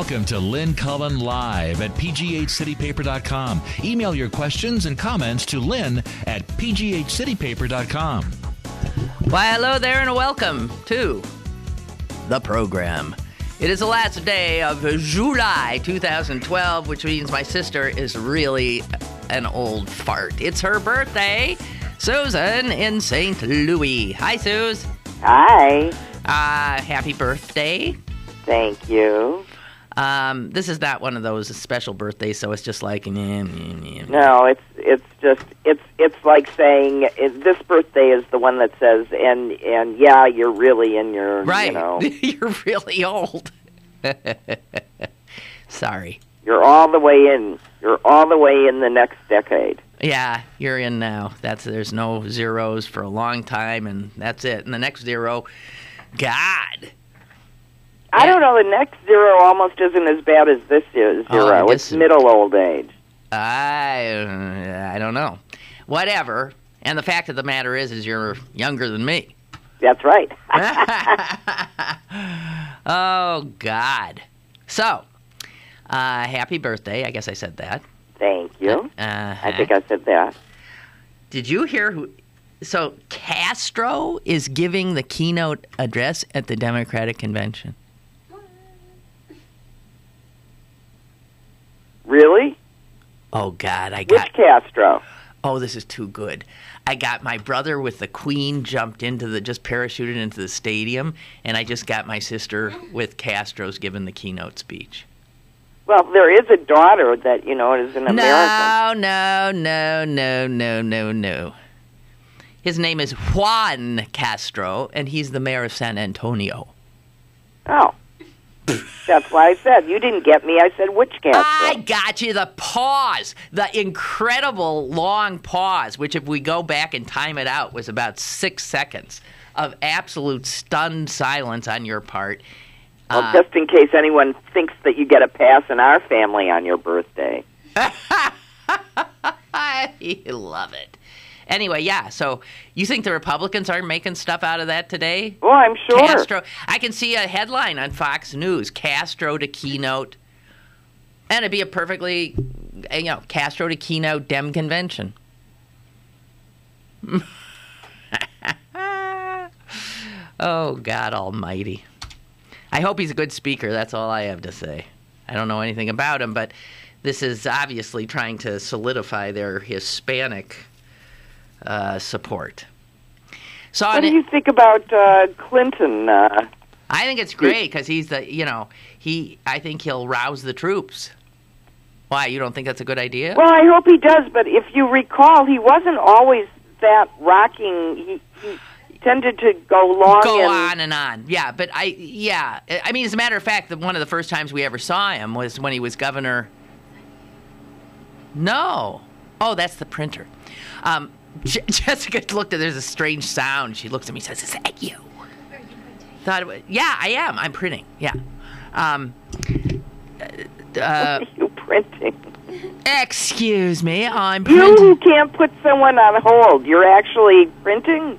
Welcome to Lynn Cullen Live at pghcitypaper.com. Email your questions and comments to Lynn at pghcitypaper.com. Why, hello there and welcome to the program. It is the last day of July 2012, which means my sister is really an old fart. It's her birthday, Susan in St. Louis. Hi, Suze. Hi. Happy birthday. Thank you. This is not one of those special birthdays, so it's just like... No, it's like saying this birthday is the one that says, and yeah, you're really in your, right. You know. You're really old. Sorry. You're all the way in. You're all the way in the next decade. Yeah, you're in now. There's no zeros for a long time, and that's it. And the next zero, God. I don't know. The next zero almost isn't as bad as this is zero. It's middle old age. I don't know. Whatever. And the fact of the matter is you're younger than me. That's right. Oh, God. So, happy birthday. I guess I said that. Thank you. I think I said that. Did you hear who... So, Castro is giving the keynote address at the Democratic Convention. Really? Oh, God, Which Castro? Oh, this is too good. I got my brother with the Queen just parachuted into the stadium, and I just got my sister with Castro's giving the keynote speech. Well, there is a daughter that, is an American. No. His name is Juan Castro, and he's the mayor of San Antonio. Oh. That's why I said. You didn't get me. I said, which Castro? I got you. The pause. The incredible long pause, which if we go back and time it out, was about 6 seconds of absolute stunned silence on your part. Well, just in case anyone thinks that you get a pass in our family on your birthday. I love it. Anyway, yeah, so you think the Republicans aren't making stuff out of that today? Well, I'm sure. Castro. I can see a headline on Fox News, Castro to keynote. And it'd be a perfectly, Castro to keynote Dem convention. Oh, God almighty. I hope he's a good speaker. That's all I have to say. I don't know anything about him, but this is obviously trying to solidify their Hispanic support. So what do you think about Clinton? I think it's great because he's I think he'll rouse the troops. Why, you don't think that's a good idea? Well, I hope he does, but if you recall, he wasn't always that rocking. He tended to go on and on. Yeah, but I mean, as a matter of fact, one of the first times we ever saw him was when he was governor. No. Oh, that's the printer. Jessica looked at, there's a strange sound. She looks at me and says, "Is that you?" Are you printing? Yeah, I am. I'm printing. Yeah. What are you printing? Excuse me, I'm printing. You can't put someone on hold. You're actually printing?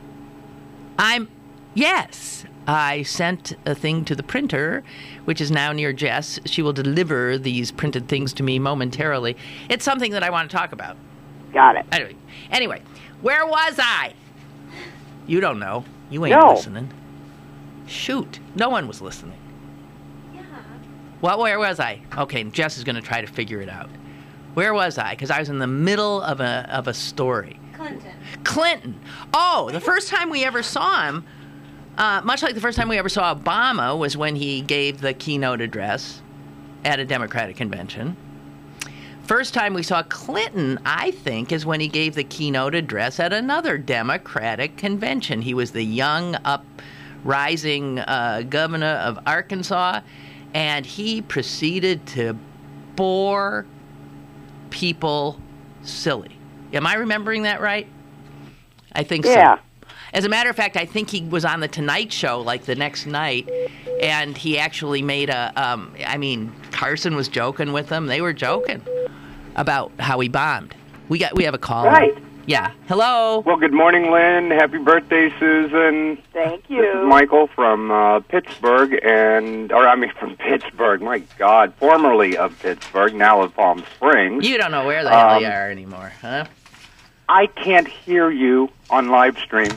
Yes. I sent a thing to the printer, which is now near Jess. She will deliver these printed things to me momentarily. It's something that I want to talk about. Got it. Anyway, where was I? You don't know. You ain't listening. Shoot. No one was listening. Yeah. Well, where was I? Okay, Jess is going to try to figure it out. Where was I? Because I was in the middle of a story. Clinton. Oh, the first time we ever saw him, much like the first time we ever saw Obama, was when he gave the keynote address at a Democratic convention. First time we saw Clinton, I think, is when he gave the keynote address at another Democratic convention. He was the young, uprising governor of Arkansas, and he proceeded to bore people silly. Am I remembering that right? I think so. As a matter of fact, I think he was on the Tonight Show like the next night, and he actually made Carson was joking with them. They were joking about how he bombed. We have a caller. Right. Yeah. Hello. Well, good morning, Lynn. Happy birthday, Susan. Thank you. This is Michael from Pittsburgh, from Pittsburgh. My God, formerly of Pittsburgh, now of Palm Springs. You don't know where the hell you are anymore, huh? I can't hear you on live stream.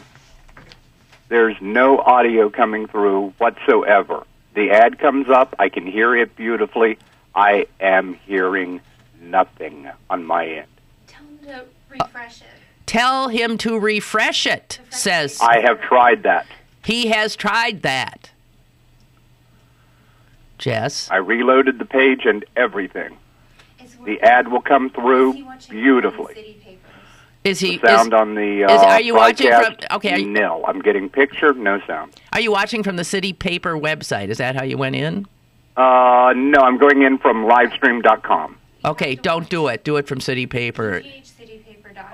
There's no audio coming through whatsoever. The ad comes up. I can hear it beautifully. I am hearing nothing on my end. Tell him to refresh it. Tell him to refresh it, says... I have tried that. He has tried that. Jess? I reloaded the page and everything. The ad will come through beautifully. Is he... The sound on the are you watching from... Okay. Nil. I'm getting picture, no sound. Are you watching from the City Paper website? Is that how you went in? No, I'm going in from livestream.com. Okay, don't do it. Do it from City Paper.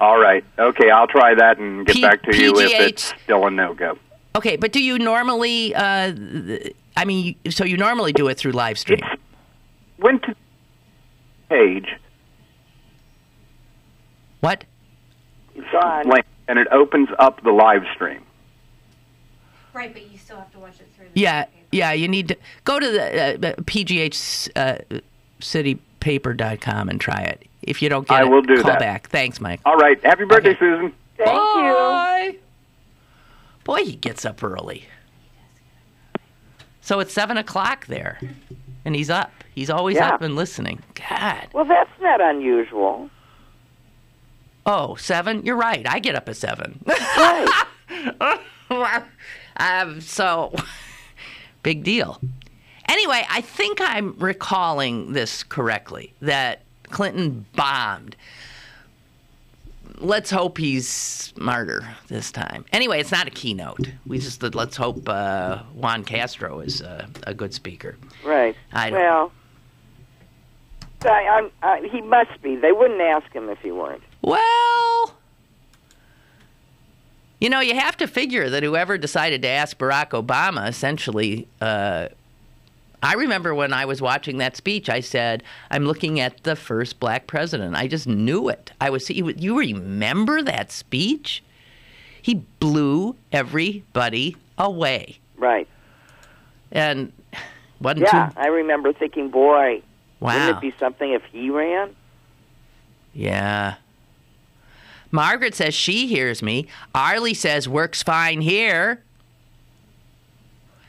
All right. Okay, I'll try that and get back to you if it's still a no-go. Okay, but do you normally, so you normally do it through live stream? Went to page. What? It's on. And it opens up the live stream. Right, but you still have to watch it through. Yeah, you need to go to the PGHcitypaper.com and try it. If you don't get I will do call that. back. Thanks, Mike. All right. Happy birthday, Susan. Thank you. Boy, he gets up early. So it's 7 o'clock there, and he's up. He's always up and listening. God. Well, that's not unusual. Oh, 7? You're right. I get up at 7. Right. So, big deal. Anyway, I think I'm recalling this correctly, that Clinton bombed. Let's hope he's smarter this time. Anyway, it's not a keynote. Let's hope Juan Castro is a good speaker. Right. I don't know. He must be. They wouldn't ask him if he weren't. Well, you know, you have to figure that whoever decided to ask Barack Obama essentially... I remember when I was watching that speech, I said, I'm looking at the first black president. I just knew it. You remember that speech? He blew everybody away. Right. And I remember thinking, boy, wouldn't it be something if he ran? Yeah. Margaret says she hears me. Arlie says works fine here.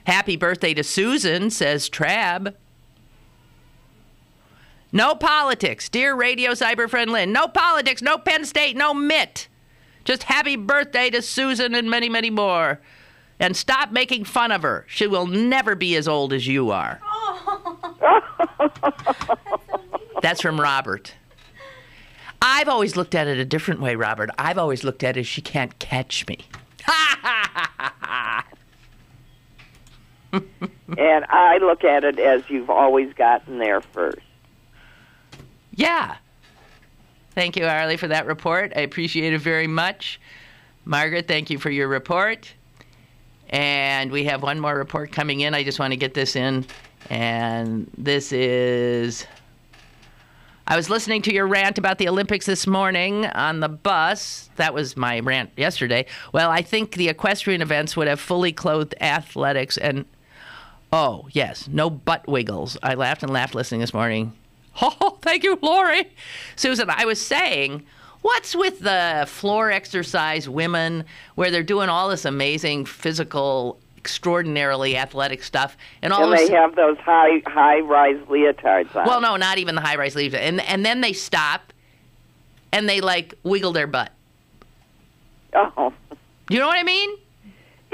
Happy birthday to Susan, says Trab. No politics. Dear Radio Cyber Friend Lynn, no politics, no Penn State, no Mitt. Just happy birthday to Susan and many, many more. And stop making fun of her. She will never be as old as you are. That's from Robert. I've always looked at it a different way, Robert. I've always looked at it as she can't catch me. And I look at it as you've always gotten there first. Yeah. Thank you, Arlie, for that report. I appreciate it very much. Margaret, thank you for your report. And we have one more report coming in. I just want to get this in. And this is... I was listening to your rant about the Olympics this morning on the bus. That was my rant yesterday. Well, I think the equestrian events would have fully clothed athletics and... Oh, yes, no butt wiggles. I laughed and laughed listening this morning. Oh, thank you, Lori. Susan, I was saying, what's with the floor exercise women where they're doing all this amazing physical, extraordinarily athletic stuff, and they have those high-rise leotards on? Well, no, not even the high-rise leotards. And then they stop, and they, wiggle their butt. Oh. You know what I mean?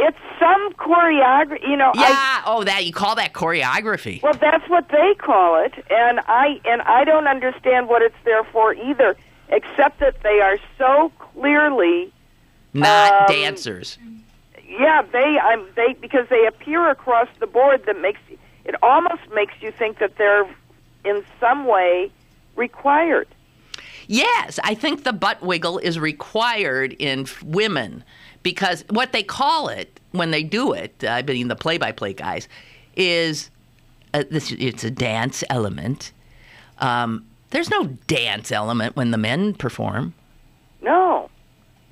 It's some choreography, Yeah, you call that choreography. Well, that's what they call it, and I don't understand what it's there for either, except that they are so clearly not dancers. Yeah, they because they appear across the board that it almost makes you think that they're in some way required. Yes, I think the butt wiggle is required in women. Because what they call it when they do it, I mean the play-by-play guys, is it's a dance element. There's no dance element when the men perform. No.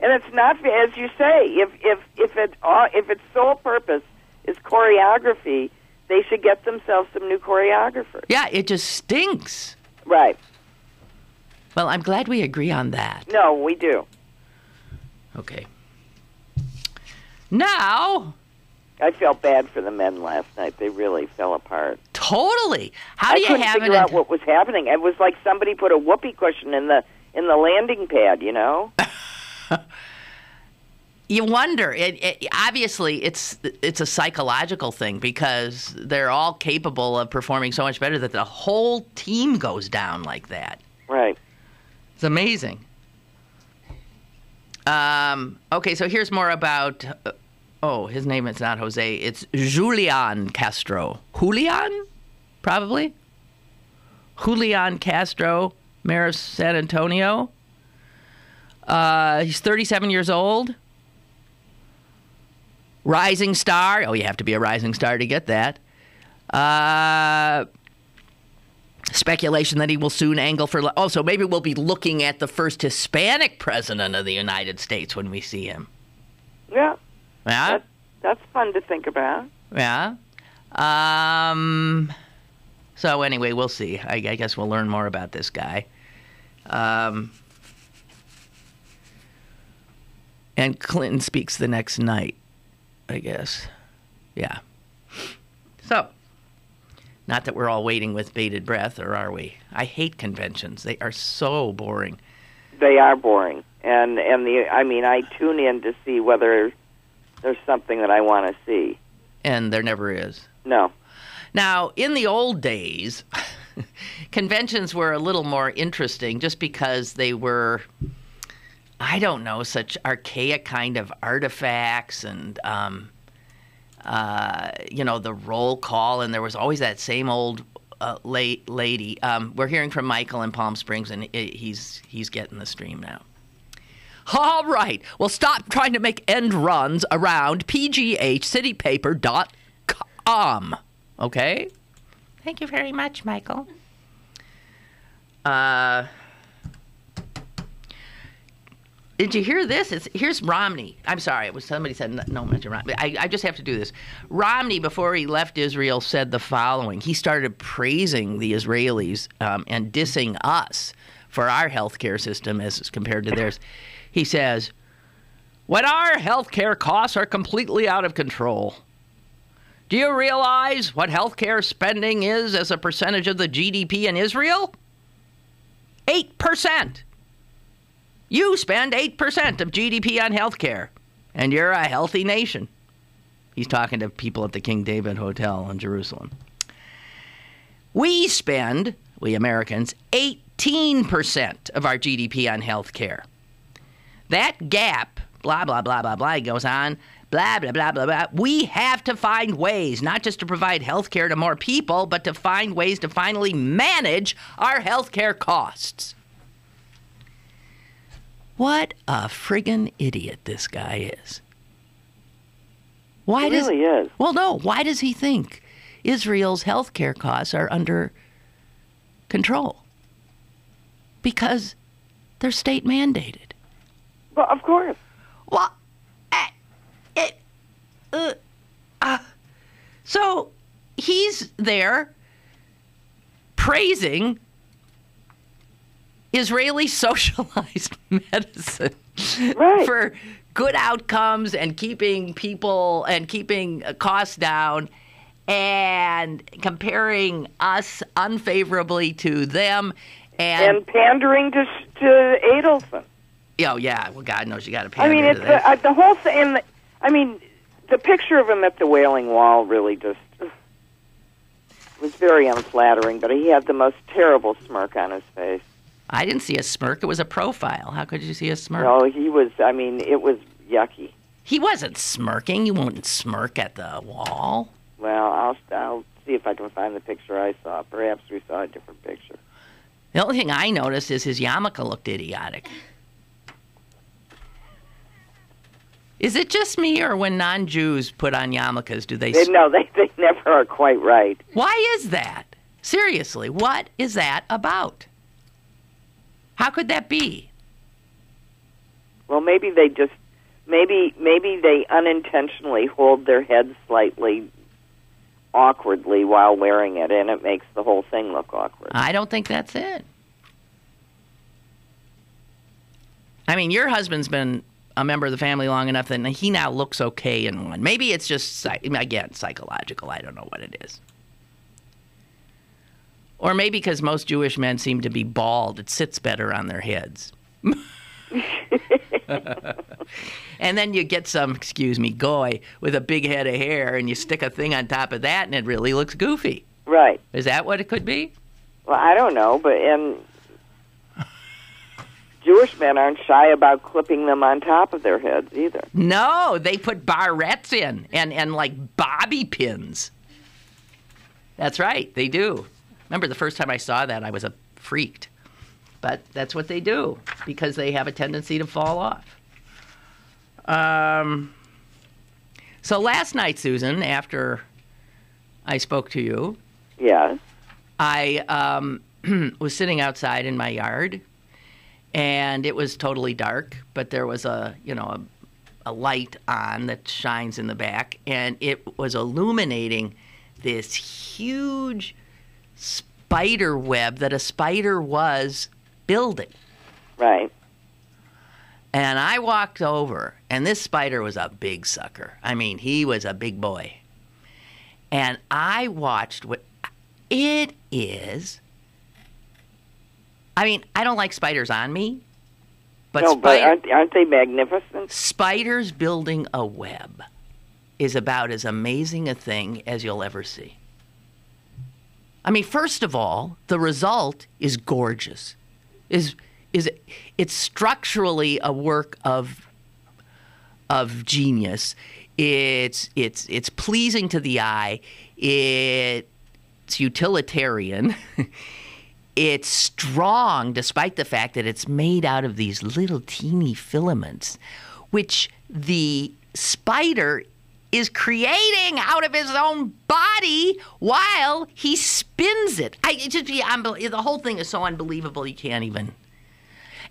And it's not, as you say, if its sole purpose is choreography, they should get themselves some new choreographers. Yeah, it just stinks. Right. Well, I'm glad we agree on that. No, we do. Okay. Now, I felt bad for the men last night. They really fell apart. Totally. How do you couldn't have figure out what was happening. It was like somebody put a whoopee cushion in the landing pad, you know? You wonder. Obviously, it's a psychological thing because they're all capable of performing so much better that the whole team goes down like that. Right. It's amazing. Okay, so here's more about... his name is not Jose. It's Julian Castro. Julian? Probably? Julian Castro, mayor of San Antonio. He's 37 years old. Rising star. Oh, you have to be a rising star to get that. Speculation that he will soon angle for... so maybe we'll be looking at the first Hispanic president of the United States when we see him. Yeah. Yeah? That's fun to think about. Yeah. So anyway, we'll see. I guess we'll learn more about this guy. And Clinton speaks the next night, I guess. Yeah. So, not that we're all waiting with bated breath, or are we? I hate conventions. They are so boring. They are boring. And I tune in to see whether there's something that I want to see. And there never is. No. Now, in the old days, conventions were a little more interesting just because they were, I don't know, such archaic kind of artifacts and, the roll call, and there was always that same old lady. We're hearing from Michael in Palm Springs, and he's getting the stream now. All right. Well, stop trying to make end runs around pghcitypaper.com. Okay? Thank you very much, Michael. Did you hear this? Here's Romney. I'm sorry. Somebody said no mention Romney. I just have to do this. Romney, before he left Israel, said the following. He started praising the Israelis and dissing us for our health care system as compared to theirs. He says, when our health care costs are completely out of control, do you realize what health care spending is as a percentage of the GDP in Israel? 8%. You spend 8% of GDP on health care, and you're a healthy nation. He's talking to people at the King David Hotel in Jerusalem. We spend, we Americans, 18% of our GDP on health care. That gap, blah, blah, blah, blah, blah, he goes on, blah, blah, blah, blah, blah. We have to find ways, not just to provide health care to more people, but to find ways to finally manage our health care costs. What a friggin' idiot this guy is. He really is. Well, no. Why does he think Israel's health care costs are under control? Because they're state mandated. Well, of course. Well, so he's there praising Israeli socialized medicine for good outcomes and keeping people and keeping costs down, and comparing us unfavorably to them, and pandering to Adelson. Oh yeah, well God knows you got to pander. I mean, it's the whole thing. The picture of him at the Wailing Wall really just was very unflattering. But he had the most terrible smirk on his face. I didn't see a smirk. It was a profile. How could you see a smirk? No, he was, it was yucky. He wasn't smirking. You wouldn't smirk at the wall. Well, I'll see if I can find the picture I saw. Perhaps we saw a different picture. The only thing I noticed is his yarmulke looked idiotic. Is it just me, or when non-Jews put on yarmulkes, do they... No, they never are quite right. Why is that? Seriously, what is that about? How could that be? Well, maybe they just maybe they unintentionally hold their heads slightly awkwardly while wearing it, and it makes the whole thing look awkward. I don't think that's it. I mean, your husband's been a member of the family long enough that he now looks okay in one. Maybe it's just, again, psychological. I don't know what it is. Or maybe because most Jewish men seem to be bald, it sits better on their heads. And then you get some, goy with a big head of hair, and you stick a thing on top of that, and it really looks goofy. Right. Is that what it could be? Well, I don't know, but Jewish men aren't shy about clipping them on top of their heads either. No, they put barrettes in and like bobby pins. That's right, they do. Remember the first time I saw that, I was freaked. But that's what they do because they have a tendency to fall off. So last night, Susan, after I spoke to you, yes, I was sitting outside in my yard, and it was totally dark, but there was a light on that shines in the back, and it was illuminating this huge spider web that a spider was building. Right. And I walked over, and this spider was a big sucker. I mean, he was a big boy. And I watched what it is. I mean, I don't like spiders on me. But no, but aren't they magnificent? Spiders building a web is about as amazing a thing as you'll ever see. I mean, first of all, the result is gorgeous. It's structurally a work of genius. It's pleasing to the eye. It's utilitarian. It's strong, despite the fact that it's made out of these little teeny filaments, which the spider is creating out of his own body while he spins it. The whole thing is so unbelievable you can't even.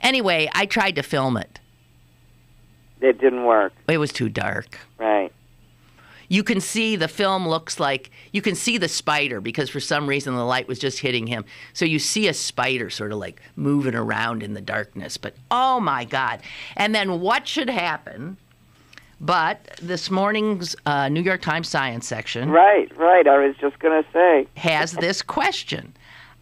Anyway, I tried to film it. It didn't work. It was too dark. Right. You can see the film looks like, you can see the spider because for some reason the light was just hitting him. So you see a spider sort of like moving around in the darkness. But oh my God. And then what should happen? But this morning's New York Times Science section. Right. I was just going to say. Has this question.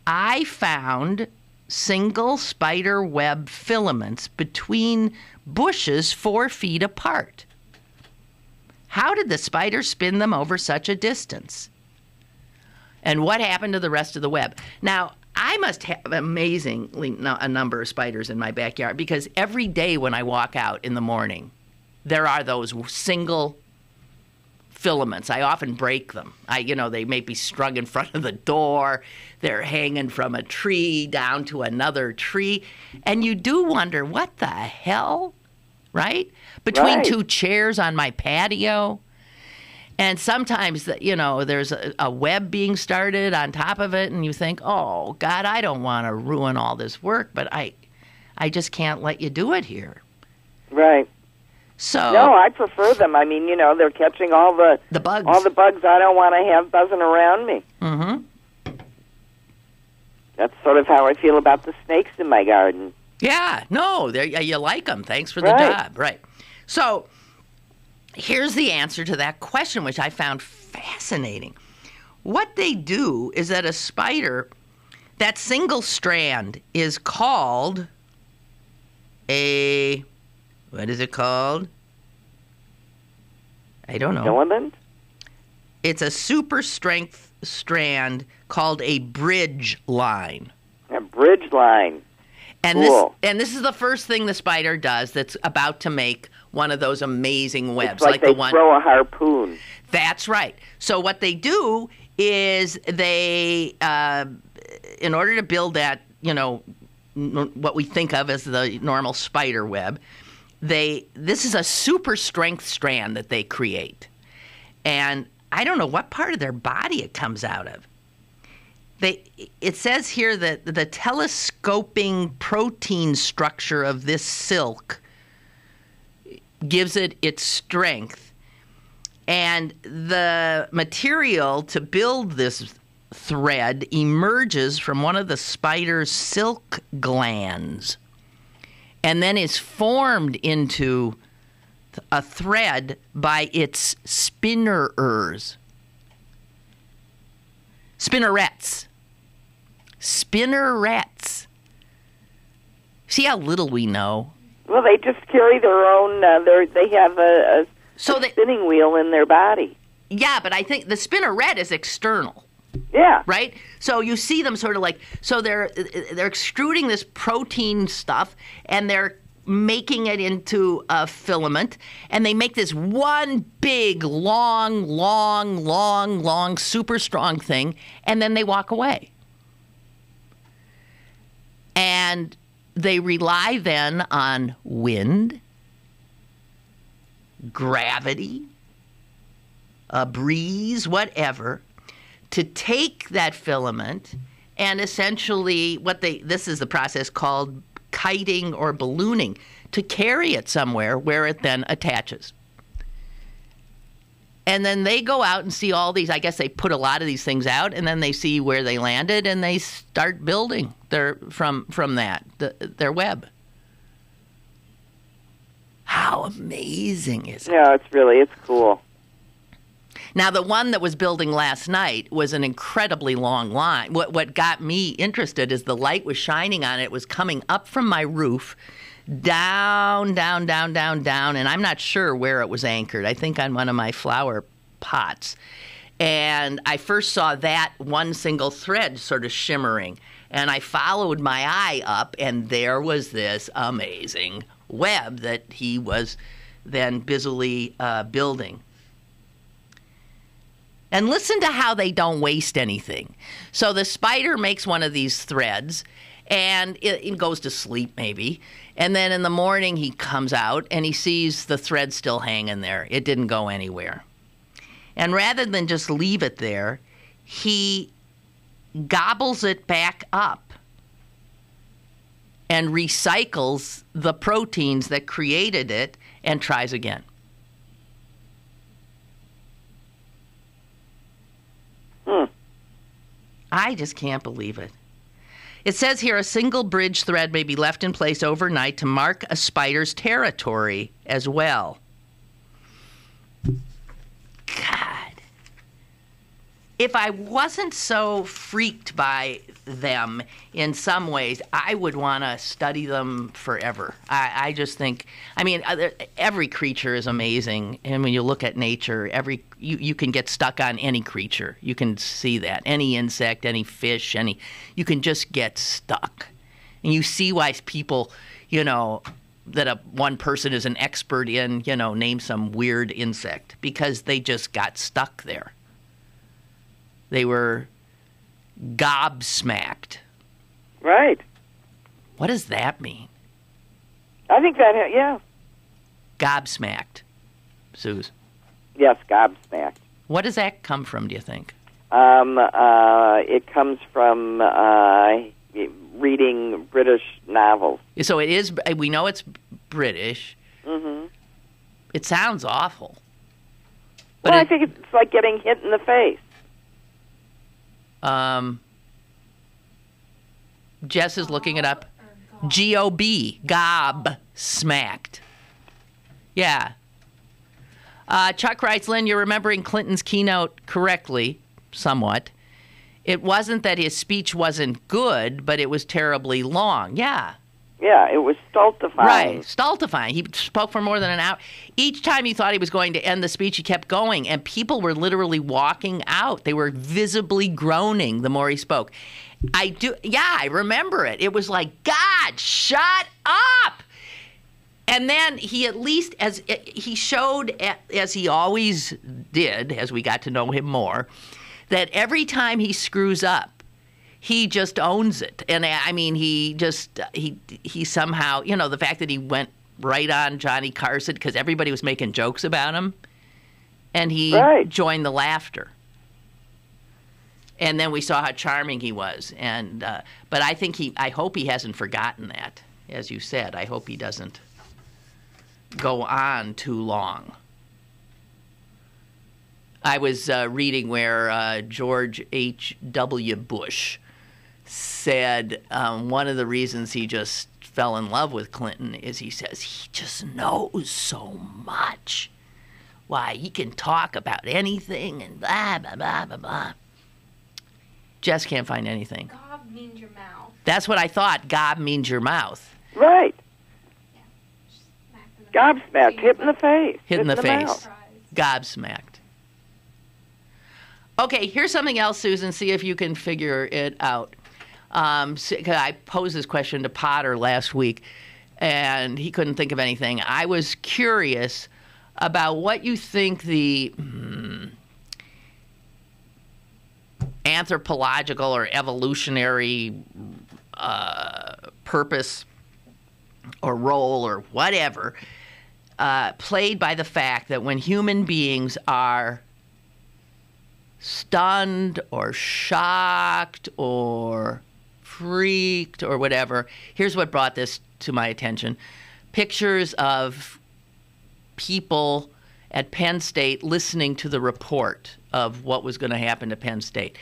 I found single spider web filaments between bushes 4 feet apart. How did the spider spin them over such a distance? And what happened to the rest of the web? Now, I must have amazingly a number of spiders in my backyard because every day when I walk out in the morning, there are those single filaments. I often break them. They may be strung in front of the door. They're hanging from a tree down to another tree. And you do wonder, what the hell? Right? Between two chairs on my patio. And sometimes, there's a web being started on top of it, and you think, oh, God, I don't want to ruin all this work, but I just can't let you do it here. Right. So no, I prefer them. I mean, they're catching all the bugs. All the bugs I don't want to have buzzing around me. Mm-hmm. That's sort of how I feel about the snakes in my garden. Yeah, no, you like them. Thanks for the job. Right. So here's the answer to that question, which I found fascinating. What they do is that a spider, that single strand is called what is it called? I don't know. Filament? It's a super strength strand called a bridge line. A bridge line. And cool. This is the first thing the spider does that's about to make one of those amazing webs. It's like they throw a harpoon. That's right. So what they do is they, in order to build that, what we think of as the normal spider web, this is a super strength strand that they create. And I don't know what part of their body it comes out of. It says here that the telescoping protein structure of this silk gives it its strength. And the material to build this thread emerges from one of the spider's silk glands and then is formed into a thread by its spinnerets. Spinnerets. See how little we know? Well, they just carry their own, they have a spinning wheel in their body. Yeah, but I think the spinneret is external. Yeah. Right? So you see them sort of like, so they're extruding this protein stuff, and they're making it into a filament, and they make this one big, long, super strong thing, and then they walk away. And they rely then on wind, gravity, a breeze, whatever, to take that filament and essentially this is the process called kiting or ballooning, to carry it somewhere where it then attaches. And then they go out and see all these, I guess they put a lot of these things out, and then they see where they landed, and they start building their web. How amazing is it? Yeah, it's cool. Now, the one that was building last night was an incredibly long line. What got me interested is the light was shining on it. It was coming up from my roof, down, and I'm not sure where it was anchored. I think on one of my flower pots. And I first saw that one single thread sort of shimmering. And I followed my eye up, and there was this amazing web that he was then busily building. And listen to how they don't waste anything. So the spider makes one of these threads, and it goes to sleep maybe. And then in the morning he comes out, and he sees the thread still hanging there. It didn't go anywhere. And rather than just leave it there, he gobbles it back up and recycles the proteins that created it and tries again. I just can't believe it. It says here a single bridge thread may be left in place overnight to mark a spider's territory as well. God. If I wasn't so freaked by them in some ways, I would want to study them forever. I just think, every creature is amazing. And when you look at nature, you can get stuck on any creature. You can see that. Any insect, any fish, you can just get stuck. And you see why people, that one person is an expert in, name some weird insect, because they just got stuck there. They were gobsmacked. Right. What does that mean? I think that, yeah. Gobsmacked. Suze. Yes, gobsmacked. What does that come from, do you think? It comes from reading British novels. So it is, we know it's British. Mm-hmm. It sounds awful. But I think it's like getting hit in the face. Jess is looking it up. G-O-B, gobsmacked. Yeah. Chuck writes, Lynn, you're remembering Clinton's keynote correctly, somewhat. It wasn't that his speech wasn't good, but it was terribly long. Yeah. Yeah, it was stultifying. Right, stultifying. He spoke for more than an hour. Each time he thought he was going to end the speech, he kept going, and people were literally walking out. They were visibly groaning the more he spoke. I remember it. It was like, God, shut up! And then he at least, as he showed, as he always did, as we got to know him more, that every time he screws up, he just owns it. And he somehow, the fact that he went right on Johnny Carson because everybody was making jokes about him, and he joined the laughter. And then we saw how charming he was. And but I hope he hasn't forgotten that, as you said. I hope he doesn't go on too long. I was reading where George H.W. Bush said one of the reasons he just fell in love with Clinton is he says he just knows so much. Why, he can talk about anything and blah, blah, blah, blah, blah. Jess can't find anything. Gob means your mouth. That's what I thought. Gob means your mouth. Right. Yeah. Gobsmacked, hit in the face. Hit in the face. mouth. Gobsmacked. Okay, here's something else, Susan. See if you can figure it out. I posed this question to Potter last week, and he couldn't think of anything. I was curious about what you think the anthropological or evolutionary purpose or role or whatever played by the fact that when human beings are stunned or shocked or freaked or whatever, here's what brought this to my attention. Pictures of people at Penn State listening to the report of what was going to happen to Penn State.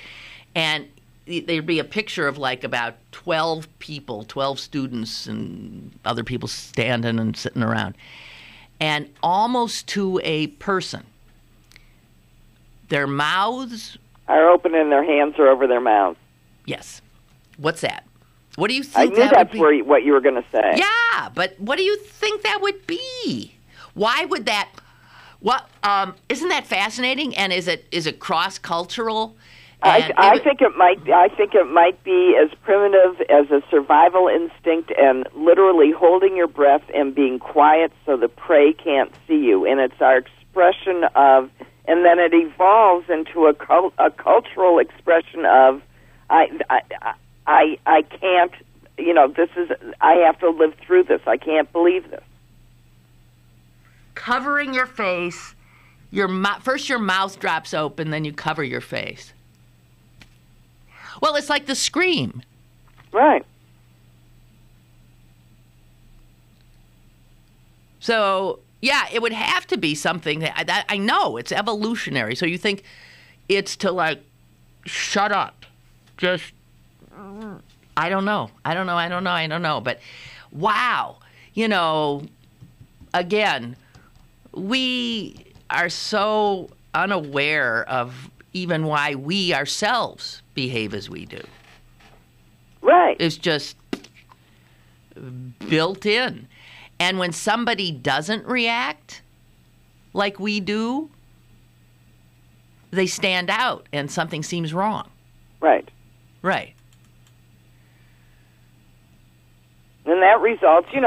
And there'd be a picture of like about 12 people, 12 students and other people standing and sitting around. And almost to a person, their mouths are open and their hands are over their mouths. Yes. What's that? What do you think I knew that that's would be? what you were going to say. Yeah, but what do you think that would be? Why would that? What? Isn't that fascinating? And is it cross-cultural? I think it might be as primitive as a survival instinct and literally holding your breath and being quiet so the prey can't see you. And it's our expression of, and then it evolves into a cultural expression of, I can't, I have to live through this. I can't believe this. Covering your face, first your mouth drops open, then you cover your face. Well, it's like the scream. Right. So, yeah, it would have to be something that I know it's evolutionary. So you think it's to like, shut up. Just, I don't know. But wow, again, we are so unaware of even why we ourselves behave as we do. Right. It's just built in. And when somebody doesn't react like we do, they stand out and something seems wrong. Right. Right. And that results, and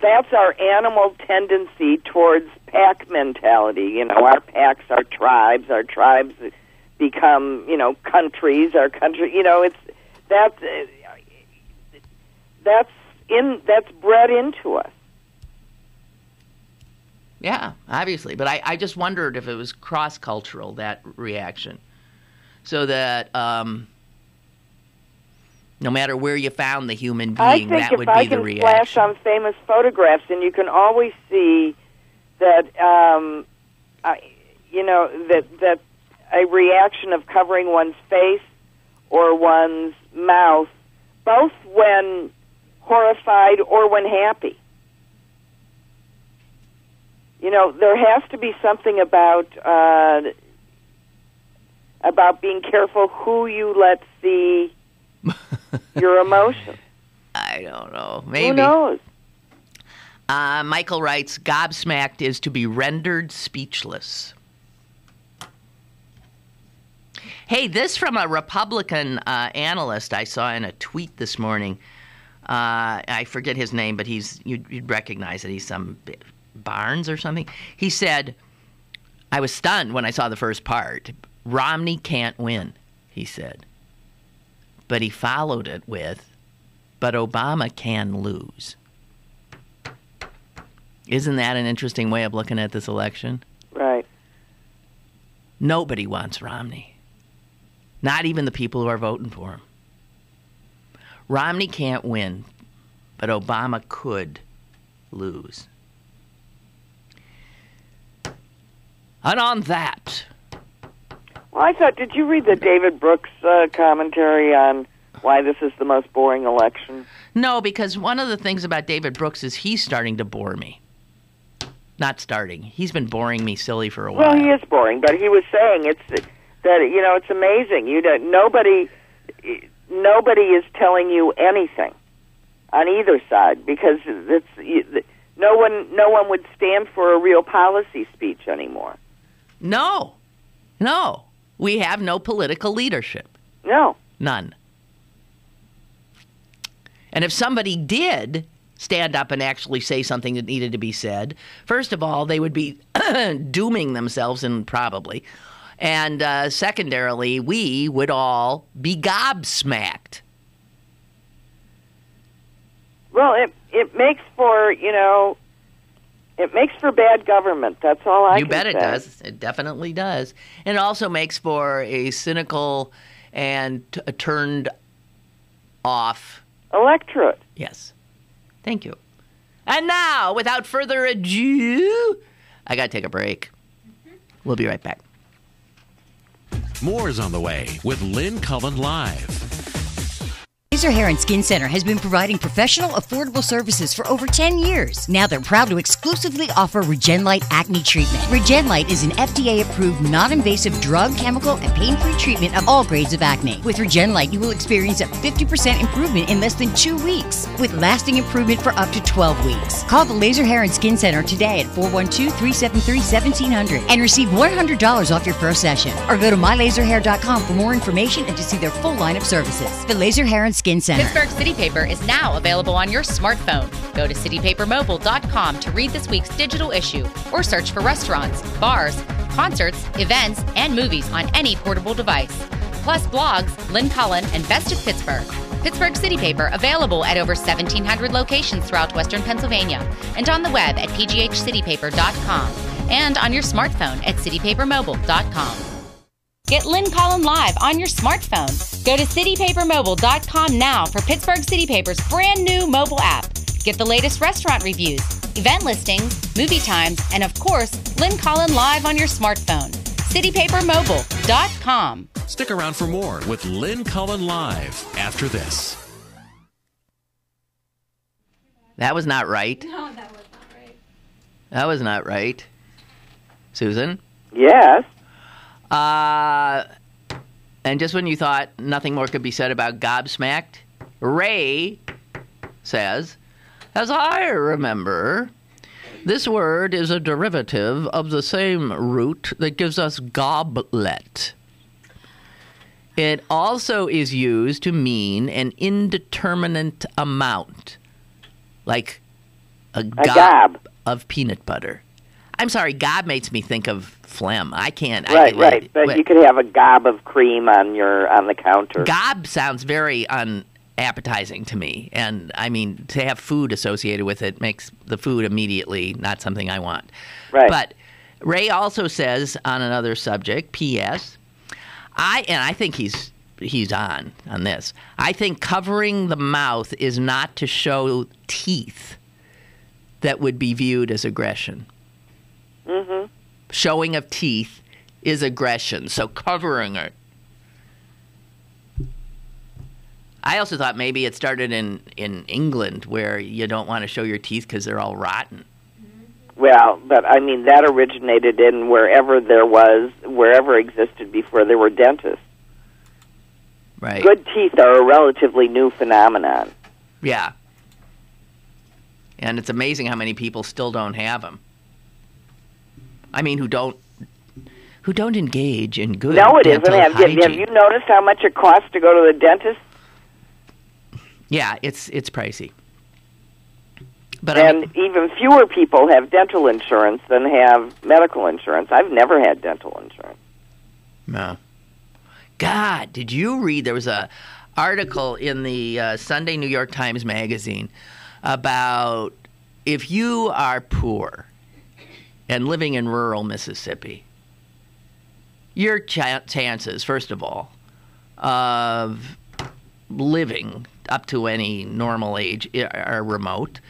that's our animal tendency towards pack mentality. Our packs are tribes. Our tribes become, countries. Our country, that's bred into us. Yeah, obviously. But I just wondered if it was cross-cultural, that reaction. So that no matter where you found the human being, that would be the reaction. I think if I can flash on famous photographs, and you can always see that, that a reaction of covering one's face or one's mouth, both when horrified or when happy. There has to be something about being careful who you let see your emotions. I don't know. Maybe. Who knows? Michael writes, gobsmacked is to be rendered speechless. Hey, this from a Republican analyst I saw in a tweet this morning. I forget his name, but you'd recognize it. He's some Barnes or something. He said, I was stunned when I saw the first part. Romney can't win, he said. But he followed it with, but Obama can lose. Isn't that an interesting way of looking at this election? Right. Nobody wants Romney. Not even the people who are voting for him. Romney can't win, but Obama could lose. And on that... Well, I thought, did you read the David Brooks commentary on why this is the most boring election? No, because one of the things about David Brooks is he's starting to bore me. Not starting. He's been boring me silly for a while. Well, he is boring, but he was saying it's amazing. Nobody is telling you anything on either side because no one would stand for a real policy speech anymore. No. We have no political leadership. No. None. And if somebody did stand up and actually say something that needed to be said, first of all, they would be dooming themselves, and probably. And secondarily, we would all be gobsmacked. Well, it makes for, it makes for bad government. That's all I can say. You bet it does. It definitely does. And it also makes for a cynical and turned off electorate. Yes. Thank you. And now, without further ado, I got to take a break. We'll be right back. More is on the way with Lynn Cullen Live. Laser Hair and Skin Center has been providing professional, affordable services for over 10 years. Now they're proud to exclusively offer RegenLite acne treatment. RegenLite is an FDA-approved, non-invasive drug, chemical, and pain-free treatment of all grades of acne. With RegenLite, you will experience a 50% improvement in less than 2 weeks, with lasting improvement for up to 12 weeks. Call the Laser Hair and Skin Center today at 412-373-1700 and receive $100 off your first session. Or go to mylaserhair.com for more information and to see their full line of services. The Laser Hair and Skin Center. Pittsburgh City Paper is now available on your smartphone. Go to citypapermobile.com to read this week's digital issue or search for restaurants, bars, concerts, events, and movies on any portable device. Plus blogs, Lynn Cullen, and Best of Pittsburgh. Pittsburgh City Paper available at over 1,700 locations throughout Western Pennsylvania and on the web at pghcitypaper.com and on your smartphone at citypapermobile.com. Get Lynn Cullen Live on your smartphone. Go to citypapermobile.com now for Pittsburgh City Paper's brand new mobile app. Get the latest restaurant reviews, event listings, movie times, and of course, Lynn Cullen Live on your smartphone. citypapermobile.com. Stick around for more with Lynn Cullen Live after this. That was not right. No, that was not right. That was not right. Susan? Yes. And just when you thought nothing more could be said about gobsmacked, Ray says, as I remember, this word is a derivative of the same root that gives us goblet. It also is used to mean an indeterminate amount, like a gob of peanut butter. I'm sorry, gob makes me think of phlegm. I can't. Right. But you could have a gob of cream on the counter. Gob sounds very unappetizing to me, and I mean to have food associated with it makes the food immediately not something I want. Right. But Ray also says on another subject, P.S. I think he's on this. I think covering the mouth is not to show teeth that would be viewed as aggression. Mm-hmm. Showing of teeth is aggression, so covering it. I also thought maybe it started in England where you don't want to show your teeth because they're all rotten. Well, but I mean that originated in wherever existed before there were dentists. Right. Good teeth are a relatively new phenomenon. Yeah. And it's amazing how many people still don't have them. I mean, who don't engage in good No, it isn't. dental hygiene. Have you noticed how much it costs to go to the dentist? Yeah, it's pricey. But even fewer people have dental insurance than have medical insurance. I've never had dental insurance. No. God, did you read? There was a article in the Sunday New York Times Magazine about if you are poor and living in rural Mississippi, your chances, first of all, of living up to any normal age are remote.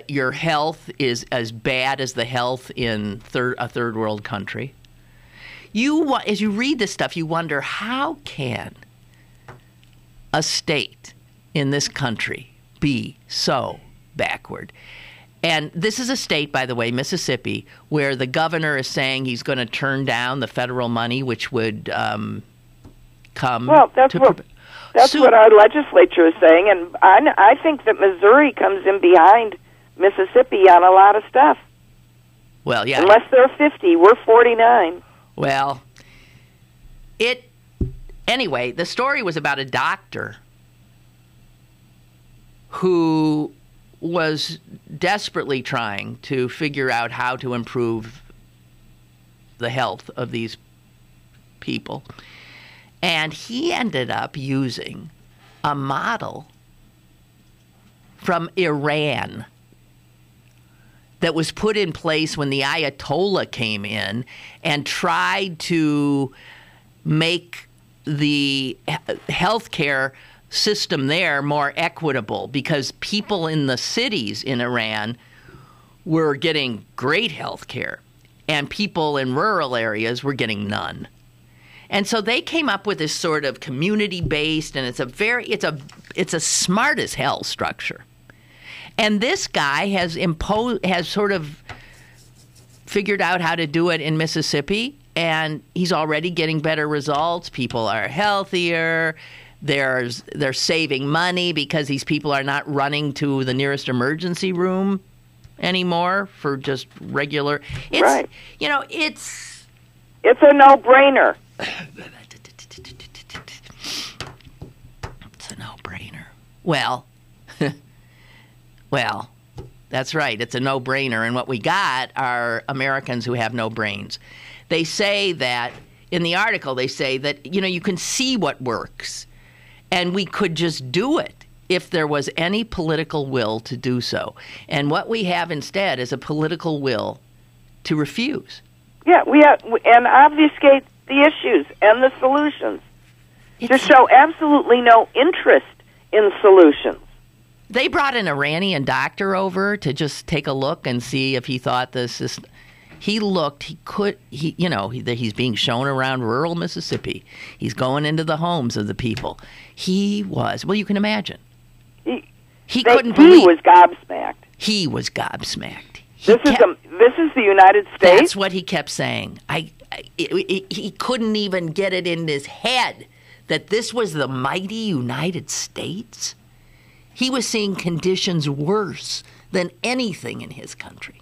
Your health is as bad as the health in a third world country. As you read this stuff, you wonder, how can a state in this country be so backward? And this is a state, by the way, Mississippi, where the governor is saying he's going to turn down the federal money, which would come. Well, that's what our legislature is saying, and I think that Missouri comes in behind Mississippi on a lot of stuff. Well, yeah. Unless they're 50, we're 49. Well, anyway, the story was about a doctor who was desperately trying to figure out how to improve the health of these people. And he ended up using a model from Iran that was put in place when the Ayatollah came in and tried to make the healthcare system there more equitable, because people in the cities in Iran were getting great health care and people in rural areas were getting none. And so they came up with this sort of community-based, and it's a smart as hell structure. And this guy has sort of figured out how to do it in Mississippi, and he's already getting better results. People are healthier. They're saving money because these people are not running to the nearest emergency room anymore for just regular. Right. It's a no-brainer. It's a no-brainer. Well, that's right. It's a no-brainer. And what we got are Americans who have no brains. They say that, in the article, they say that, you can see what works. And we could just do it if there was any political will to do so. And what we have instead is a political will to refuse. Yeah, we have, and obfuscate the issues and the solutions. To show absolutely no interest in solutions. They brought an Iranian doctor over to just take a look and see if he thought this is. He's being shown around rural Mississippi. He's going into the homes of the people. You can imagine. He couldn't believe. He was gobsmacked. He was gobsmacked. This is the United States? That's what he kept saying. He couldn't even get it in his head that this was the mighty United States. He was seeing conditions worse than anything in his country.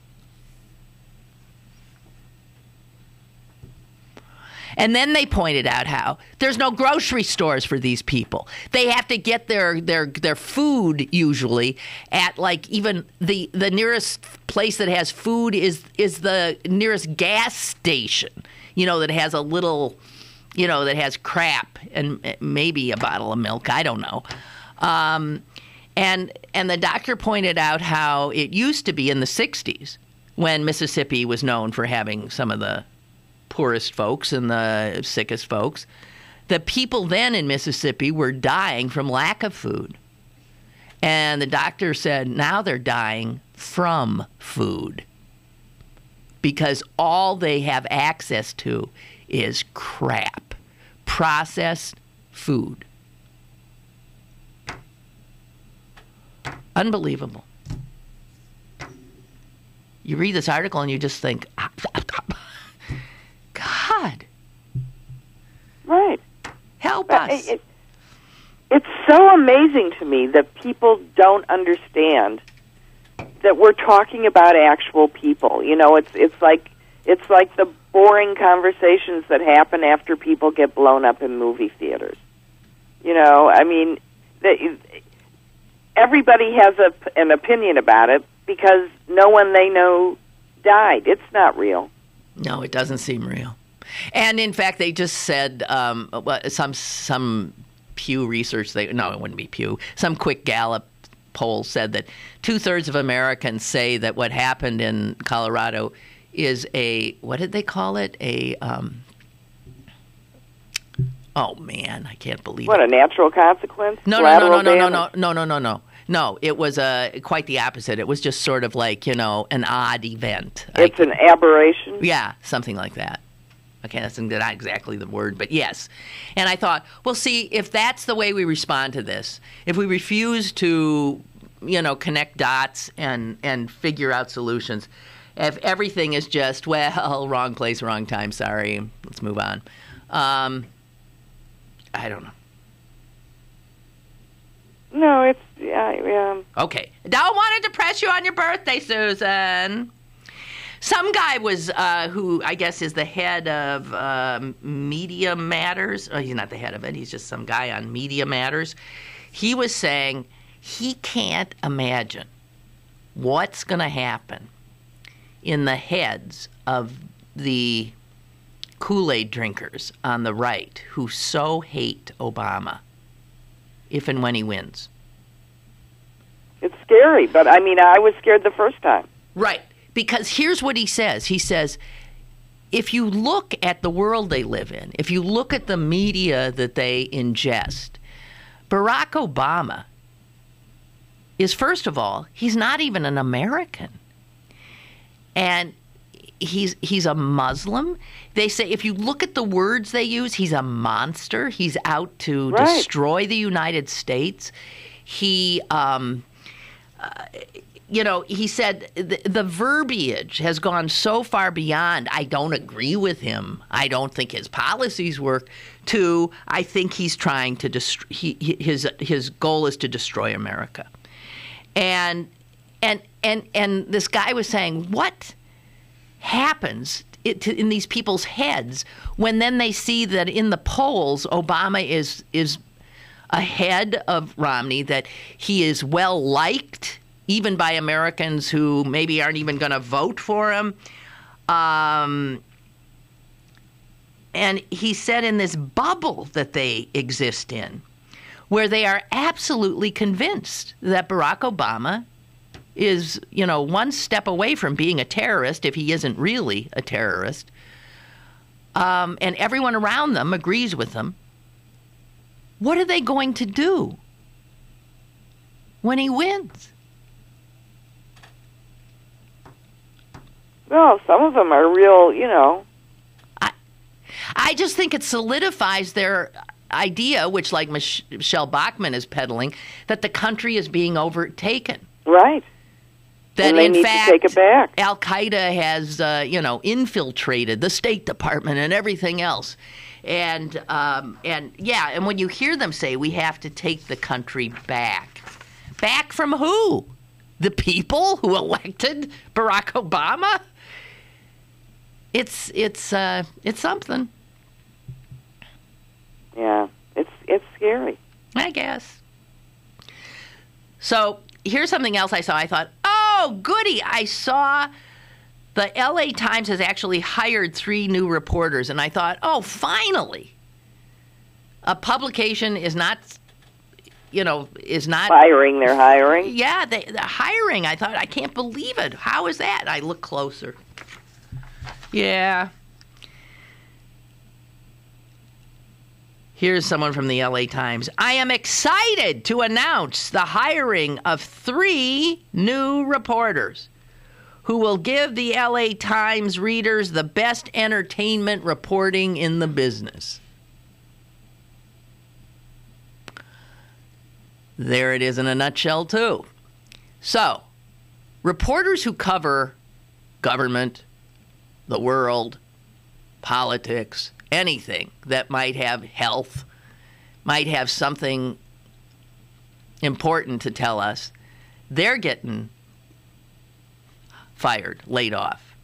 And then they pointed out how there's no grocery stores for these people. They have to get their food usually at even the nearest place that has food is the nearest gas station, that has a little, that has crap and maybe a bottle of milk. I don't know. And the doctor pointed out how it used to be in the 60s when Mississippi was known for having some of the poorest folks and the sickest folks, the people then in Mississippi were dying from lack of food. And the doctor said now they're dying from food because all they have access to is crap, processed food. Unbelievable. You read this article and you just think, God. Right. Help us. It's so amazing to me that people don't understand that we're talking about actual people. It's like the boring conversations that happen after people get blown up in movie theaters. Everybody has an opinion about it because no one they know died. It's not real. No, it doesn't seem real. And in fact, they just said some Pew research. It wouldn't be Pew. Some quick Gallup poll said that 2/3 of Americans say that what happened in Colorado is what did they call it? Oh, man, I can't believe What, it. a natural consequence? No, it was quite the opposite. It was just sort of like, an odd event. It's an aberration? Yeah, something like that. Okay, that's not exactly the word, but yes. And I thought, well, see, if that's the way we respond to this, if we refuse to, connect dots and figure out solutions, if everything is just, well, wrong place, wrong time, sorry, let's move on. I don't know. No, it's, yeah. Okay. Don't want to depress you on your birthday, Susan. Some guy was, who I guess is the head of Media Matters. Oh, he's not the head of it. He's just some guy on Media Matters. He was saying he can't imagine what's going to happen in the heads of the Kool-Aid drinkers on the right who so hate Obama if and when he wins. It's scary, but I was scared the first time. Right. Because here's what he says. He says, if you look at the world they live in, if you look at the media that they ingest, Barack Obama is, first of all, he's not even an American. And he's a Muslim. They say, if you look at the words they use, he's a monster. He's out to destroy the United States. He... he said the verbiage has gone so far beyond, I don't agree with him, I don't think his policies work, to I think he's trying to his goal is to destroy America. And this guy was saying, what happens in these people's heads when then they see that in the polls Obama is ahead of Romney, that he is well liked even by Americans who maybe aren't even going to vote for him. And he said in this bubble that they exist in, where they are absolutely convinced that Barack Obama is, one step away from being a terrorist if he isn't really a terrorist. And everyone around them agrees with them. What are they going to do when he wins? Well, some of them are real, I just think it solidifies their idea, which like Michelle Bachmann is peddling, that the country is being overtaken. Right. That and they in need fact, to take it back. Al-Qaeda has, infiltrated the State Department and everything else. And when you hear them say we have to take the country back. Back from who? The people who elected Barack Obama? It's something. Yeah, it's scary. I guess. So here's something else I saw. I thought, oh, goody! I saw the LA Times has actually hired 3 new reporters, and I thought, oh, finally, a publication is not Hiring, they're hiring. Yeah, they're hiring. I thought, I can't believe it. How is that? I look closer. Yeah. Here's someone from the LA Times. I am excited to announce the hiring of 3 new reporters who will give the LA Times readers the best entertainment reporting in the business. There it is in a nutshell, too. So, reporters who cover government, the world, politics, anything that might have health, might have something important to tell us, they're getting fired, laid off.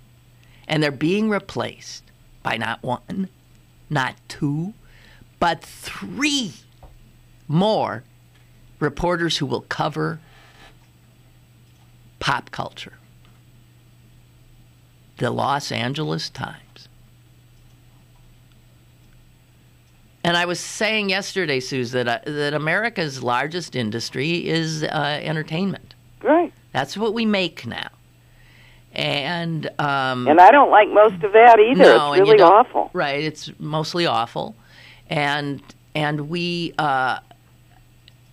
And they're being replaced by not 1, not 2, but 3 more reporters who will cover pop culture. The Los Angeles Times. And I was saying yesterday, Suze, that America's largest industry is entertainment. Right. That's what we make now. And I don't like most of that either. No, it's really awful. Right, it's mostly awful. and we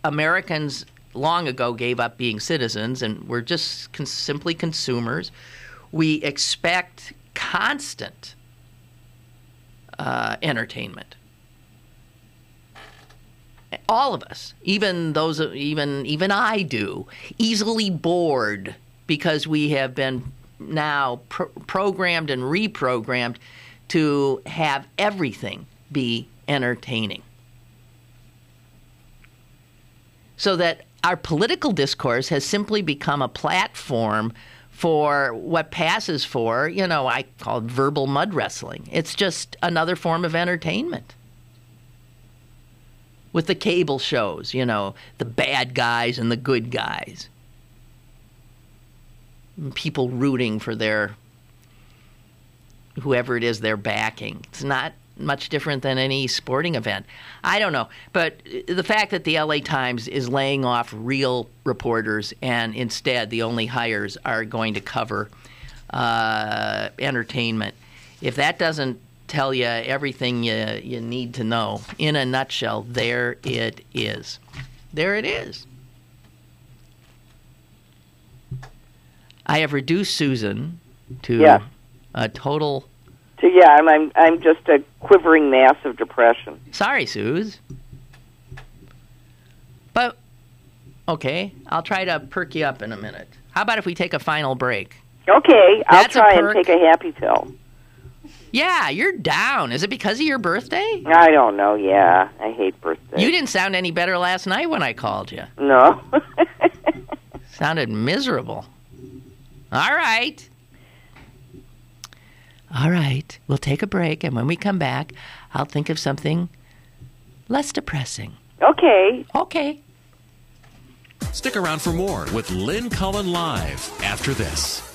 Americans long ago gave up being citizens, and we're just simply consumers. We expect constant entertainment. All of us, even I do, easily bored because we have been now programmed and reprogrammed to have everything be entertaining. So that our political discourse has simply become a platform for what passes for, I call it verbal mud wrestling. It's just another form of entertainment. With the cable shows, the bad guys and the good guys. People rooting for whoever it is they're backing. It's not much different than any sporting event. I don't know. But the fact that the LA Times is laying off real reporters and instead the only hires are going to cover entertainment, if that doesn't tell you everything you need to know, in a nutshell, there it is. There it is. I have reduced Susan to a total... I'm just a quivering mass of depression. Sorry, Suze. But, okay, I'll try to perk you up in a minute. How about if we take a final break? Okay, I'll try and take a happy pill. Yeah, you're down. Is it because of your birthday? I don't know, yeah. I hate birthdays. You didn't sound any better last night when I called you. No. Sounded miserable. All right. All right, we'll take a break, and when we come back, I'll think of something less depressing. Okay. Okay. Stick around for more with Lynn Cullen Live after this.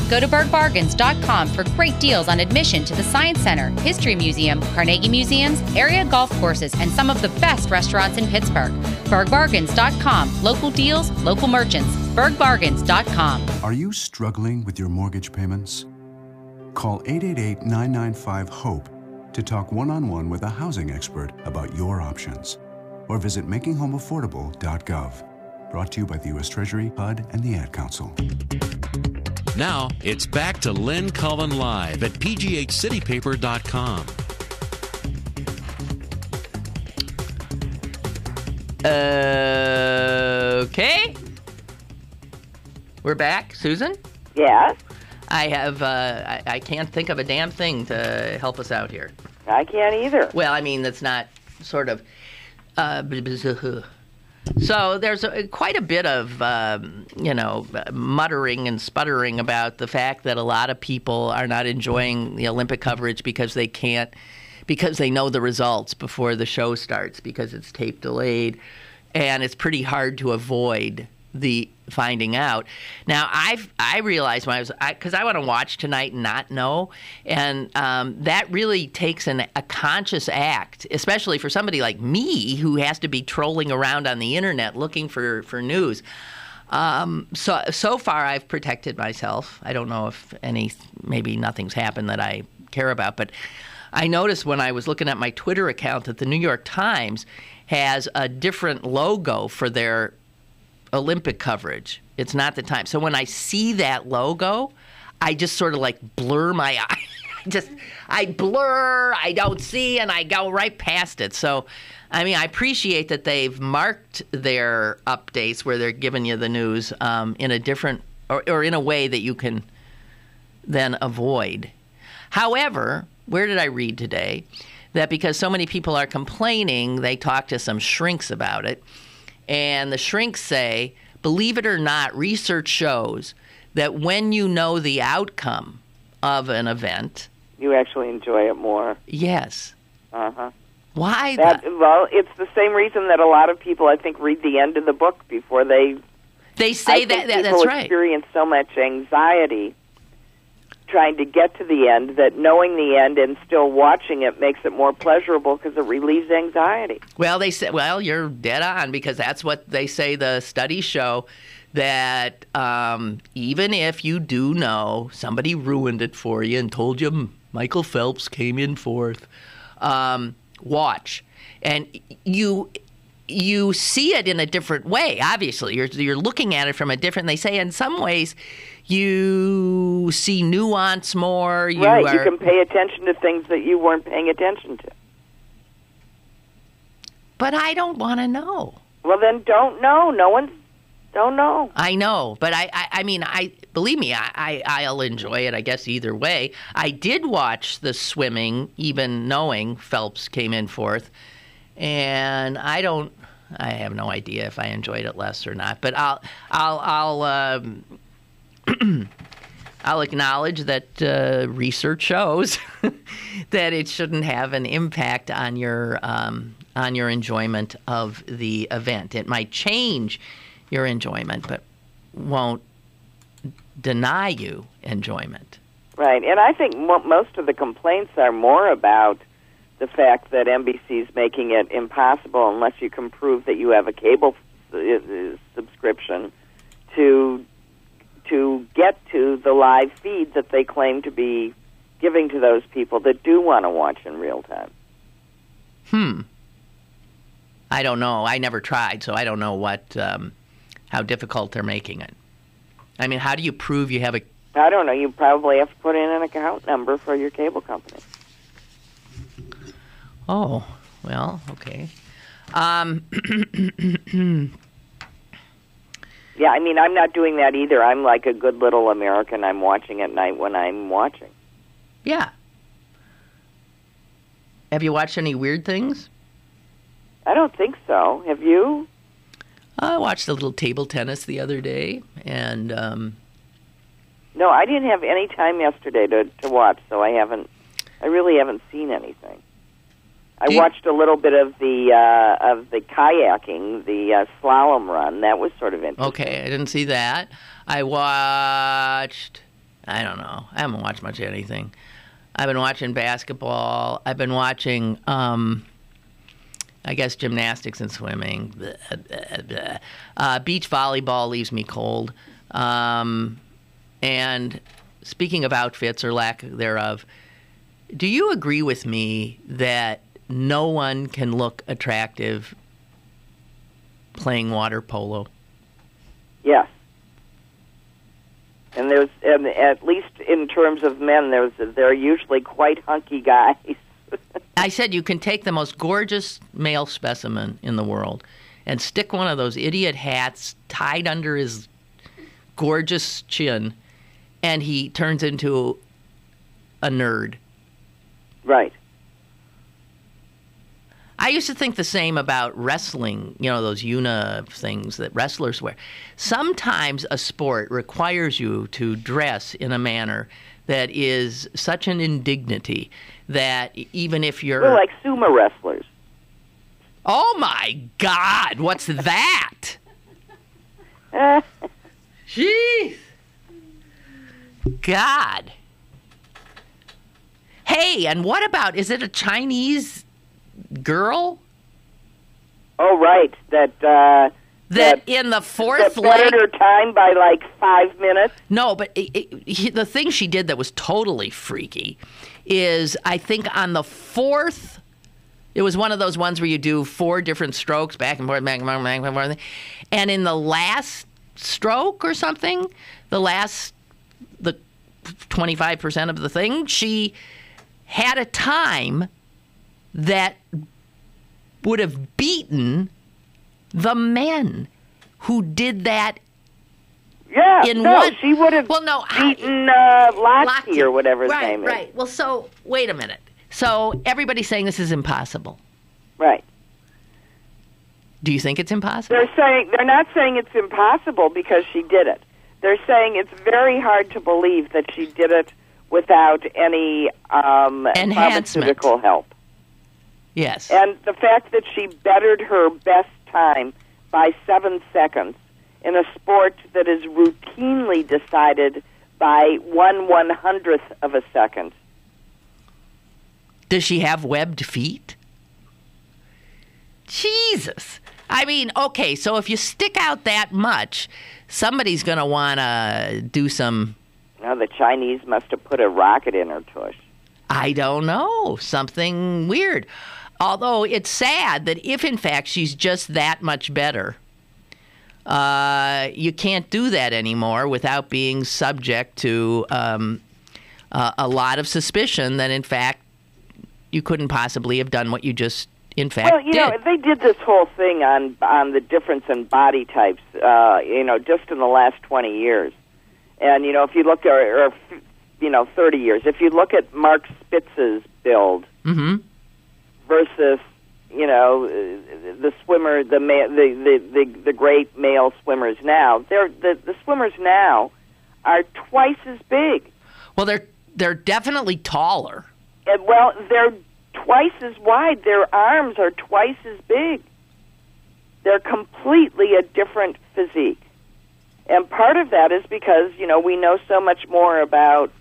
Go to bergbargains.com for great deals on admission to the Science Center, History Museum, Carnegie Museums, area golf courses, and some of the best restaurants in Pittsburgh. bergbargains.com. Local deals, local merchants. bergbargains.com. Are you struggling with your mortgage payments? Call 888-995-HOPE to talk one-on-one with a housing expert about your options. Or visit makinghomeaffordable.gov. Brought to you by the U.S. Treasury, HUD, and the Ad Council. Now, it's back to Lynn Cullen Live at pghcitypaper.com. Okay. We're back. Susan? Yes? I can't think of a damn thing to help us out here. I can't either. Well, I mean, that's not sort of... So there's quite a bit of, muttering and sputtering about the fact that a lot of people are not enjoying the Olympic coverage because they know the results before the show starts because it's tape delayed, and it's pretty hard to avoid the finding out. Now, I realized when because I want to watch tonight and not know, and that really takes a conscious act, especially for somebody like me who has to be trolling around on the internet looking for news. So far I've protected myself. I don't know if maybe nothing's happened that I care about, but I noticed when I was looking at my Twitter account that the New York Times has a different logo for their Olympic coverage. It's not the Times. So when I see that logo, I just sort of like blur my eye. I blur, I don't see, and I go right past it. So, I mean, I appreciate that they've marked their updates where they're giving you the news in a different, or in a way that you can then avoid. However, where did I read today? That because so many people are complaining, they talked to some shrinks about it. And the shrinks say, believe it or not, research shows that when you know the outcome of an event... You actually enjoy it more. Yes. Uh-huh. Why? Well, it's the same reason that a lot of people, I think, read the end of the book before they... They say that's right. People experience so much anxiety trying to get to the end that knowing the end and still watching it makes it more pleasurable because it relieves anxiety. Well, they say, you're dead on, because that's what they say. The studies show that even if you do know somebody ruined it for you and told you Michael Phelps came in fourth, watch, and you see it in a different way. Obviously, you're looking at it from a different. They say in some ways you see nuance more. You can pay attention to things that you weren't paying attention to. But I don't want to know. Well, then don't know. Don't know. I know, but I mean, believe me, I'll enjoy it, I guess, either way. I did watch the swimming, even knowing Phelps came in fourth, and I have no idea if I enjoyed it less or not. But I'll acknowledge that research shows that it shouldn't have an impact on your enjoyment of the event. It might change your enjoyment, but won't deny you enjoyment. Right, and I think most of the complaints are more about the fact that NBC's making it impossible, unless you can prove that you have a cable subscription, to get to the live feed that they claim to be giving to those people that do want to watch in real time. I don't know. I never tried, so I don't know how difficult they're making it. I mean, how do you prove you have a... I don't know. You probably have to put in an account number for your cable company. Oh, well, okay. Yeah, I mean, I'm not doing that either. I'm like a good little American. I'm watching at night when I'm watching. Yeah. Have you watched any weird things? I don't think so. Have you? I watched a little table tennis the other day, and... No, I didn't have any time yesterday to watch, so I really haven't seen anything. I watched a little bit of the kayaking, the slalom run. That was sort of interesting. Okay, I didn't see that. I watched... I don't know. I haven't watched much of anything. I've been watching basketball. I've been watching... I guess gymnastics and swimming. Beach volleyball leaves me cold. And speaking of outfits or lack thereof, do you agree with me that no one can look attractive playing water polo? Yes. And at least in terms of men, they're usually quite hunky guys. I said you can take the most gorgeous male specimen in the world and stick one of those idiot hats tied under his gorgeous chin, and he turns into a nerd. Right. I used to think the same about wrestling, those uni things that wrestlers wear. Sometimes a sport requires you to dress in a manner that is such an indignity that even if you're... We're like sumo wrestlers. Oh, my God. What's that? Jeez. God. Hey, and what about, is it a Chinese girl? Oh, right. That in the fourth leg... That bettered her time by like 5 minutes? No, but the thing she did that was totally freaky is, I think on the fourth, it was one of those ones where you do 4 different strokes, back and forth, back and forth, back and forth. And in the last stroke or something, the 25% of the thing, she had a time that would have beaten the men who did that. Yeah, she would have beaten Lochte or whatever his name is. Right. Well, so wait a minute. So everybody's saying this is impossible. Right. Do you think it's impossible? They're not saying it's impossible because she did it. They're saying it's very hard to believe that she did it without any pharmaceutical help. Yes. And the fact that she bettered her best time by 7 seconds in a sport that is routinely decided by 1/100th of a second. Does she have webbed feet? Jesus. I mean, okay, so if you stick out that much, somebody's going to want to do some... Now, the Chinese must have put a rocket in her tush. I don't know. Something weird. Although it's sad that if, in fact, she's just that much better, you can't do that anymore without being subject to a lot of suspicion that, in fact, you couldn't possibly have done what you just, in fact, did. Well, they did this whole thing on the difference in body types, just in the last 20 years. And, if you look at, 30 years, if you look at Mark Spitz's build versus, the swimmer, the great male swimmers now, the swimmers now are twice as big. Well, they're definitely taller. And, they're twice as wide. Their arms are twice as big. They're completely a different physique. And part of that is because, we know so much more about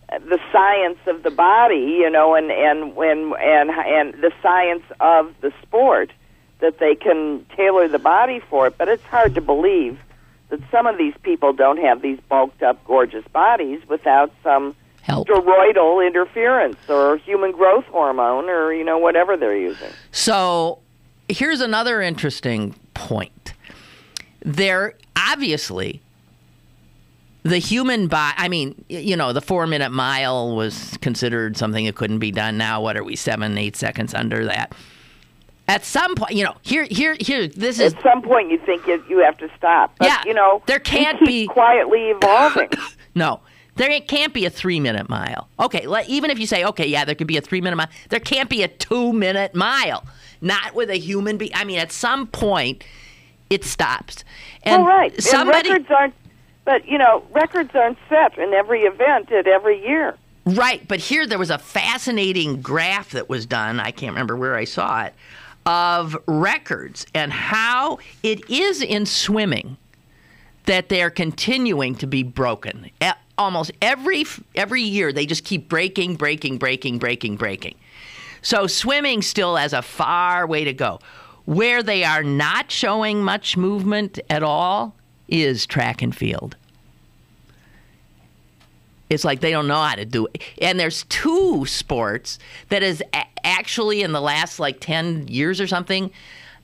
the science of the body, and the science of the sport, that they can tailor the body for it. But it's hard to believe that some of these people don't have these bulked up, gorgeous bodies without some help, steroidal interference or human growth hormone or, whatever they're using. So here's another interesting point. There, obviously, the human body, the 4-minute mile was considered something that couldn't be done. Now, what are we, 7-8 seconds under that? At some point, here, this is... At some point, you think you have to stop. But, there can't be... quietly evolving. No, there can't be a 3-minute mile. Okay, even if you say, there could be a 3-minute mile, there can't be a 2-minute mile. Not with a human being. At some point, it stops. And right. And records aren't... But, records aren't set in every event at every year. Right, but here there was a fascinating graph that was done, I can't remember where I saw it, of records and how it is in swimming that they're continuing to be broken. Almost every year they just keep breaking. So swimming still has a far way to go. Where they are not showing much movement at all is track and field. It's like they don't know how to do it. And there's 2 sports that is actually in the last 10 years or something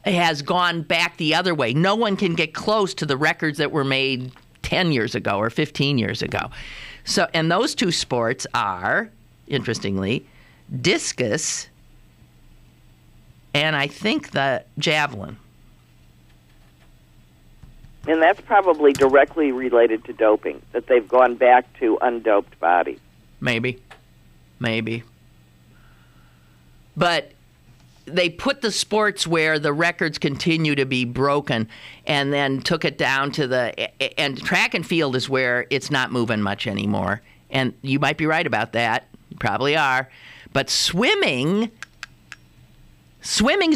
has gone back the other way. No one can get close to the records that were made 10 years ago or 15 years ago. So, and those 2 sports are, interestingly, discus and I think the javelin. And that's probably directly related to doping, that they've gone back to undoped bodies. Maybe. But they put the sports where the records continue to be broken and then took it down to and track and field is where it's not moving much anymore. And you might be right about that. You probably are. But swimming's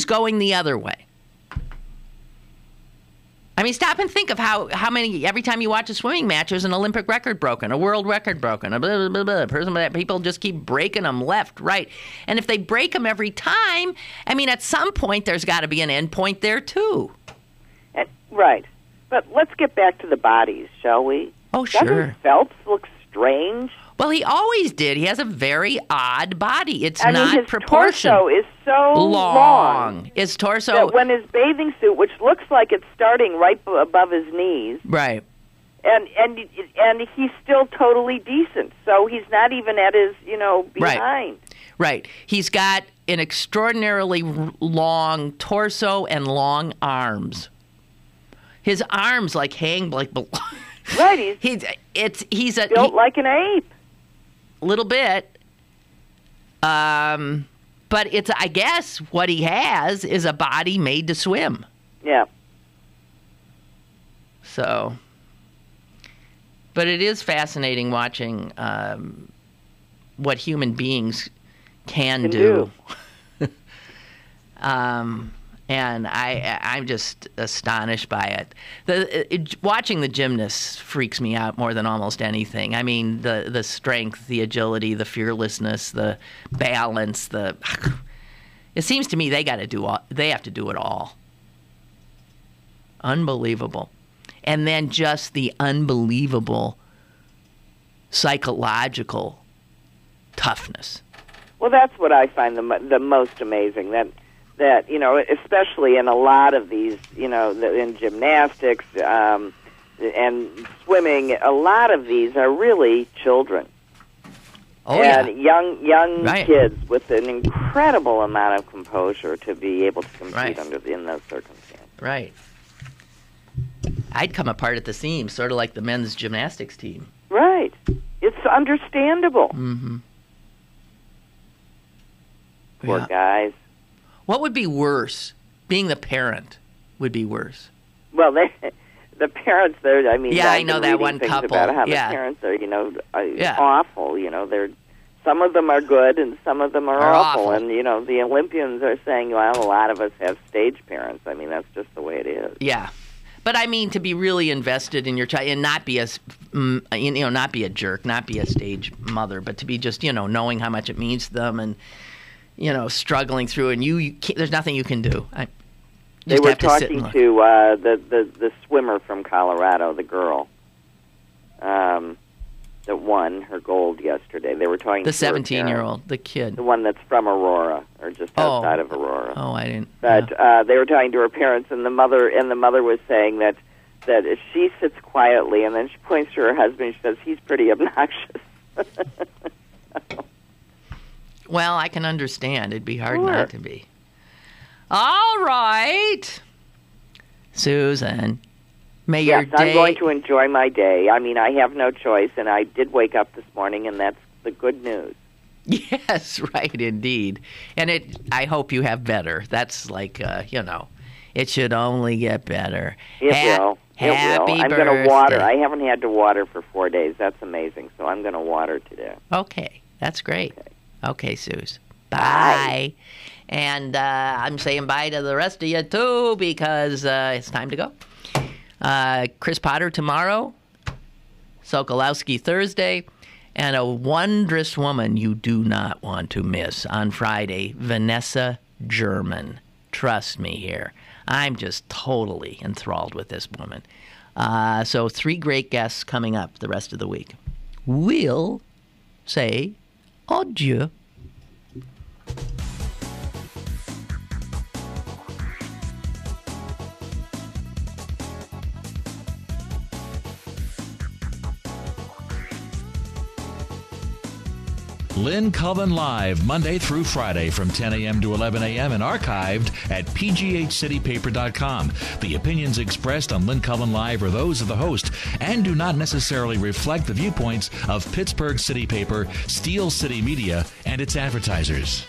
going the other way. Stop and think of how many, every time you watch a swimming match, there's an Olympic record broken, a world record broken, a blah, blah, blah, blah. People just keep breaking them left, right. And if they break them every time, at some point there's got to be an end point there, too. Right. But let's get back to the bodies, shall we? Oh, sure. Doesn't Phelps look strange? Well, he always did. He has a very odd body. It's not his proportional. Torso is so long. His torso... That when his bathing suit, which looks like it's starting right above his knees... Right. And he's still totally decent. So he's not even at his, behind. Right. He's got an extraordinarily long torso and long arms. His arms hang like... Right. He's built like an ape. A little bit. But it's, I guess, what he has is a body made to swim. Yeah. So, but it is fascinating watching what human beings can do. And I'm just astonished by it. Watching the gymnasts freaks me out more than almost anything. The strength, the agility, the fearlessness, the balance. It seems to me they have to do it all. Unbelievable. And then just the unbelievable psychological toughness. Well, that's what I find the most amazing, that you know, especially in a lot of these, you know, in gymnastics and swimming, a lot of these are really children. Oh, and young right. kids with an incredible amount of composure to be able to compete right. in those circumstances. Right. I'd come apart at the seams, sort of like the men's gymnastics team. Right. It's understandable. Mm-hmm. Poor guys. What would be worse? Being the parent would be worse. Well, the parents, I mean, yeah, I've I know been that reading one things couple. about how yeah. the parents are, you know, yeah. awful. You know, some of them are good and some of them are awful. And you know, the Olympians are saying, well, a lot of us have stage parents. I mean, that's just the way it is. Yeah. But I mean, to be really invested in your child and not be not be a jerk, not be a stage mother, but to be just, you know, knowing how much it means to them and, you know, struggling through, and you can't, there's nothing you can do. They were talking to the swimmer from Colorado, the girl that won her gold yesterday. They were talking the to 17-year-old, the kid, the one that's from Aurora or just outside of Aurora. Oh, I didn't. But they were talking to her parents, and the mother was saying that she sits quietly, and then she points to her husband. She says he's pretty obnoxious. Well, I can understand. It'd be hard not to be. All right, Susan. May your day... I'm going to enjoy my day. I mean, I have no choice, and I did wake up this morning, and that's the good news. Yes, right, indeed. And I hope you have better. That's like, you know, it should only get better. It will. Happy I'm going to water. I haven't had to water for 4 days. That's amazing. So I'm going to water today. Okay, that's great. Okay, Suze. Bye. And I'm saying bye to the rest of you, too, because it's time to go. Chris Potter tomorrow, Sokolowski Thursday, and a wondrous woman you do not want to miss on Friday, Vanessa German. Trust me here. I'm just totally enthralled with this woman. So 3 great guests coming up the rest of the week. We'll say adieu. Lynn Cullen Live, Monday through Friday from 10 a.m. to 11 a.m. and archived at pghcitypaper.com. The opinions expressed on Lynn Cullen Live are those of the host and do not necessarily reflect the viewpoints of Pittsburgh City Paper, Steel City Media, and its advertisers.